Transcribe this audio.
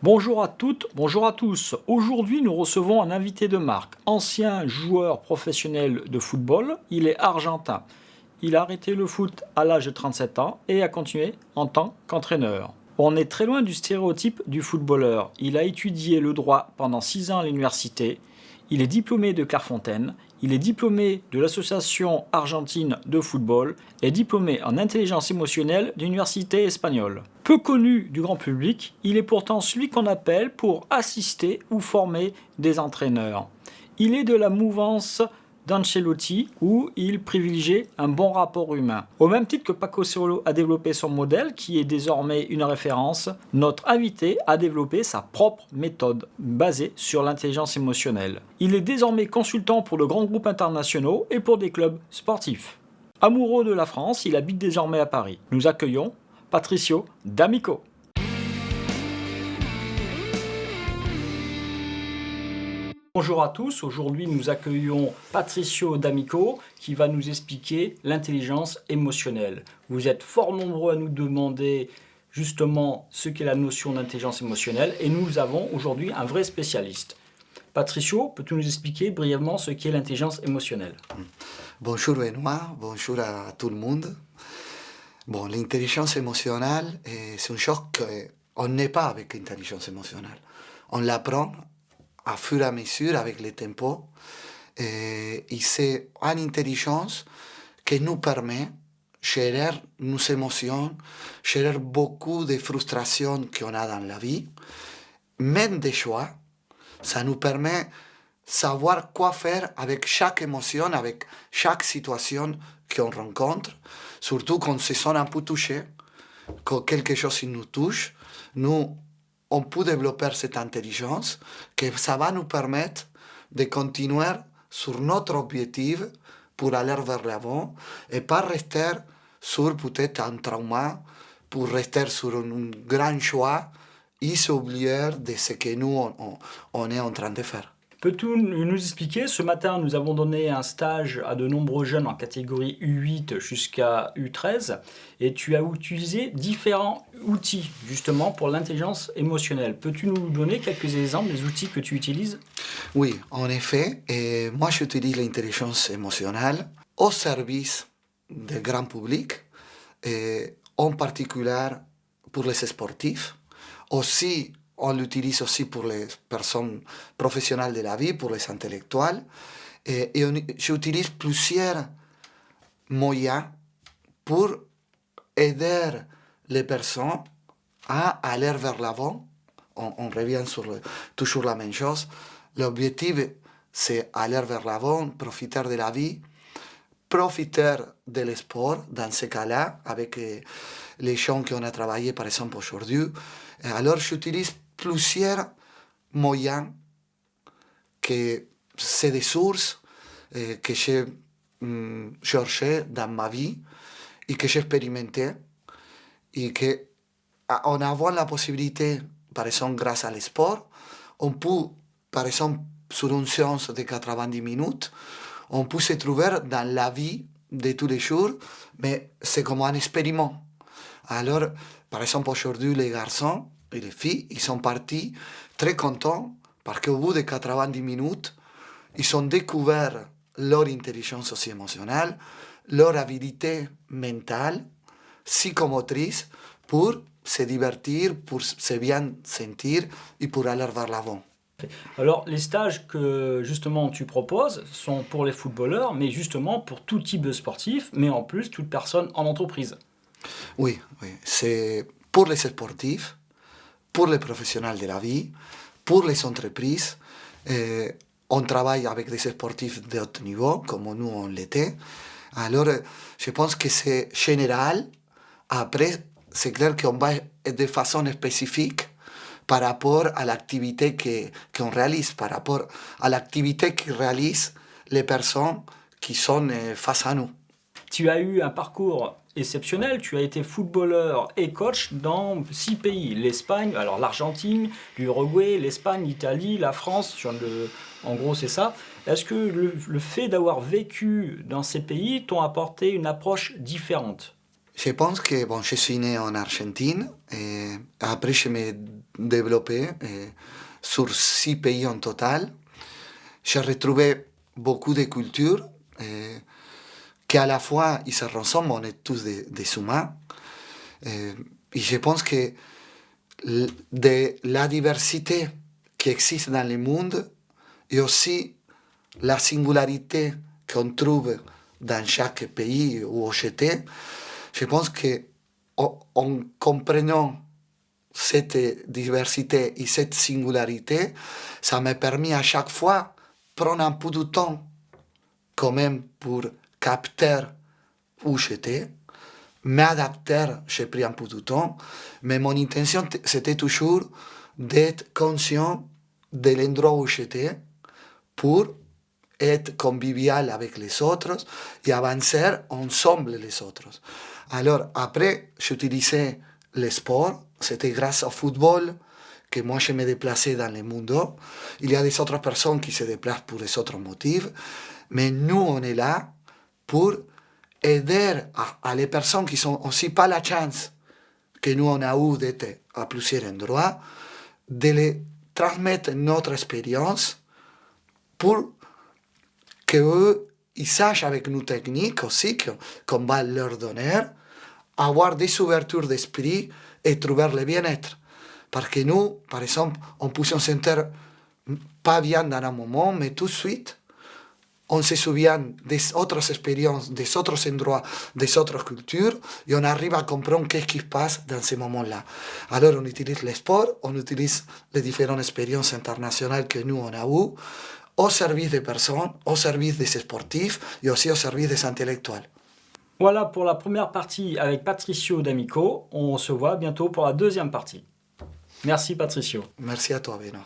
Bonjour à toutes, bonjour à tous. Aujourd'hui, nous recevons un invité de marque, ancien joueur professionnel de football. Il est argentin. Il a arrêté le foot à l'âge de 37 ans et a continué en tant qu'entraîneur. On est très loin du stéréotype du footballeur. Il a étudié le droit pendant 6 ans à l'université. Il est diplômé de Clairefontaine. Il est diplômé de l'Association argentine de football et diplômé en intelligence émotionnelle de l'université espagnole. Peu connu du grand public, il est pourtant celui qu'on appelle pour assister ou former des entraîneurs. Il est de la mouvance d'Ancelotti où il privilégie un bon rapport humain. Au même titre que Paco Solo a développé son modèle, qui est désormais une référence, notre invité a développé sa propre méthode basée sur l'intelligence émotionnelle. Il est désormais consultant pour de grands groupes internationaux et pour des clubs sportifs. Amoureux de la France, il habite désormais à Paris. Nous accueillons Patricio D'Amico. Bonjour à tous, aujourd'hui nous accueillons Patricio D'Amico qui va nous expliquer l'intelligence émotionnelle. Vous êtes fort nombreux à nous demander justement ce qu'est la notion d'intelligence émotionnelle et nous avons aujourd'hui un vrai spécialiste. Patricio, peux-tu nous expliquer brièvement ce qu'est l'intelligence émotionnelle? Bonjour Benoît, bonjour à tout le monde. Bon, l'intelligence émotionnelle, c'est une chose qu'on n'est pas avec l'intelligence émotionnelle. On l'apprend à fur et à mesure avec le tempo. Et c'est une intelligence qui nous permet de gérer nos émotions, gérer beaucoup de frustrations qu'on a dans la vie, même des choix. Ça nous permet de savoir quoi faire avec chaque émotion, avec chaque situation qu'on rencontre, surtout quand on se sent un peu touché, quand quelque chose nous touche. Nous, on peut développer cette intelligence, que ça va nous permettre de continuer sur notre objectif pour aller vers l'avant et pas rester sur peut-être un trauma, pour rester sur un grand choix et s'oublier de ce que nous, on est en train de faire. Peux-tu nous expliquer, ce matin nous avons donné un stage à de nombreux jeunes en catégorie U8 jusqu'à U13 et tu as utilisé différents outils justement pour l'intelligence émotionnelle. Peux-tu nous donner quelques exemples des outils que tu utilises? Oui, en effet, moi j'utilise l'intelligence émotionnelle au service du grand public, en particulier pour les sportifs. Aussi, on l'utilise aussi pour les personnes professionnelles de la vie, pour les intellectuels. J'utilise plusieurs moyens pour aider les personnes à aller vers l'avant. On revient sur toujours la même chose. L'objectif, c'est aller vers l'avant, profiter de la vie, profiter de sport dans ce cas-là, avec les gens qu'on a travaillé par exemple aujourd'hui. Alors j'utilise plusieurs moyens que c'est des sources que j'ai cherchées dans ma vie et que j'ai expérimenté et que en avoir la possibilité, par exemple grâce à sport, on peut, par exemple, sur une séance de 90 minutes, on peut se trouver dans la vie de tous les jours, mais c'est comme un expériment. Alors, par exemple, aujourd'hui, les garçons et les filles, ils sont partis très contents parce qu'au bout de 90 minutes, ils ont découvert leur intelligence aussi émotionnelle, leur habilité mentale, psychomotrice, pour se divertir, pour se bien sentir et pour aller vers l'avant. Alors, les stages que justement tu proposes sont pour les footballeurs, mais justement pour tout type de sportif, mais en plus toute personne en entreprise. Oui, oui, c'est pour les sportifs, pour les professionnels de la vie, pour les entreprises. On travaille avec des sportifs de haut niveau, comme nous on l'était. Alors, je pense que c'est général. Après, c'est clair qu'on va de façon spécifique par rapport à l'activité qu'on réalise, par rapport à l'activité que réalisent les personnes qui sont face à nous. Tu as eu un parcours exceptionnel, tu as été footballeur et coach dans 6 pays, l'Espagne, alors l'Argentine, l'Uruguay, l'Espagne, l'Italie, la France, en gros c'est ça. Est-ce que le fait d'avoir vécu dans ces pays t'ont apporté une approche différente? Je pense que bon, je suis né en Argentine et après je me développé sur 6 pays en total. J'ai retrouvé beaucoup de cultures qu'à la fois ils se ressemblent, on est tous des humains. Et je pense que de la diversité qui existe dans le monde et aussi la singularité qu'on trouve dans chaque pays où j'étais, je pense que en comprenant cette diversité et cette singularité, ça m'a permis à chaque fois de prendre un peu de temps quand même pour capter où j'étais, m'adapter, j'ai pris un peu de temps, mais mon intention c'était toujours d'être conscient de l'endroit où j'étais pour être convivial avec les autres et avancer ensemble les autres. Alors après, j'utilisais le sport, c'était grâce au football que moi je me déplaçais dans le monde. Il y a des autres personnes qui se déplacent pour des autres motifs, mais nous on est là pour aider à les personnes qui n'ont aussi pas la chance que nous on a eu d'être à plusieurs endroits, de les transmettre notre expérience pour qu'eux, ils sachent avec nos techniques aussi qu'on va leur donner, avoir des ouvertures d'esprit et trouver le bien-être. Parce que nous, par exemple, on peut se sentir pas bien dans un moment, mais tout de suite, on se souvient des autres expériences, des autres endroits, des autres cultures, et on arrive à comprendre qu'est-ce qui se passe dans ces moments-là. Alors on utilise le sport, on utilise les différentes expériences internationales que nous on a eues, au service des personnes, au service des sportifs et aussi au service des intellectuels. Voilà pour la première partie avec Patricio D'Amico. On se voit bientôt pour la deuxième partie. Merci Patricio. Merci à toi, Benoît.